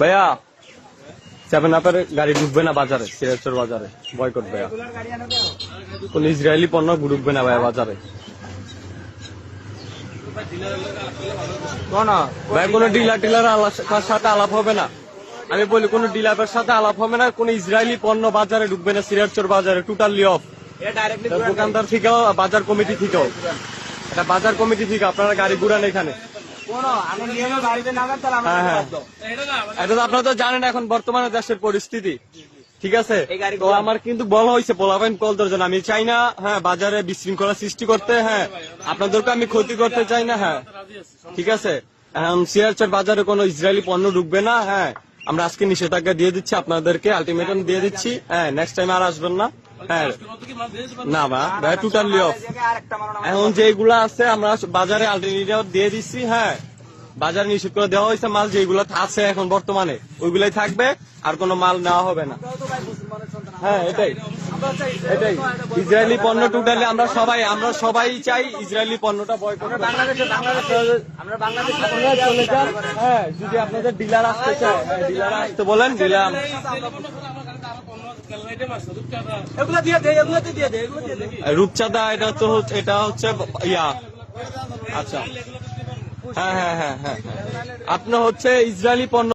ভাইয়া 7-Up-এর গাড়ি ঢুকবে না বাজারে, সিরাজগঞ্জ বাজারে বয়কট ভাইয়া। কোন ইসরায়েলি পণ্য ঢুকবে না ভাইয়া বাজারে। ভাই কোন ডিলার সাথে আলাপ হবে না। আমি বলি কোন ডিলারের সাথে আলাপ হবে না, কোন ইসরায়েলি পণ্য বাজারে ঢুকবে না সিরাজগঞ্জ বাজারে, টোটালি অফ। দোকানদার থেকেও বাজার কমিটি থেকেও, এটা বাজার কমিটি থেকে আপনারা গাড়ি ঘুরান এখানে। হ্যাঁ হ্যাঁ, এটা তো আপনারা তো জানেন এখন বর্তমানে দেশের পরিস্থিতি, ঠিক আছে। তো আমার কিন্তু বলা হয়েছে পোলাপাইন কলদের জন্য, আমি চাই না হ্যাঁ বাজারে বিশৃঙ্খলা সৃষ্টি করতে, হ্যাঁ আপনাদেরকে আমি ক্ষতি করতে চাই না, হ্যাঁ ঠিক আছে। এখন সিরাজগঞ্জ বাজারে কোনো ইসরায়েলি পণ্য ঢুকবে না, হ্যাঁ আমরা আজকে নিষেধাজ্ঞা দিয়ে দিচ্ছি আপনাদেরকে, আলটিমেটাম দিয়ে দিচ্ছি, হ্যাঁ নেক্সট টাইম আর আসবেন না। হ্যাঁ না ভাই টোটালি অফ। এখন যেগুলা আছে আমরা বাজারে আলটিমেটাম দিয়ে দিচ্ছি, হ্যাঁ বাজারে নিষেধ করে দেওয়া হয়েছে, মাল যেগুলো আছে এখন বর্তমানে ওইগুলাই থাকবে, আর কোনো মাল নেওয়া হবে না। হ্যাঁ এটাই এটাই ইসরায়েলি পণ্য টোটালি আমরা সবাই চাই ইসরায়েলি পণ্যটা বয়কট। চলে যান, হ্যাঁ যদি আপনাদের ডিলার আসতে চায়, হ্যাঁ ডিলার আসতে বলেন, ডিলার রূপচাঁদা এটা হচ্ছে ইয়া। আচ্ছা হ্যাঁ হ্যাঁ হ্যাঁ হ্যাঁ, আপনার হচ্ছে ইসরায়েলি পণ্য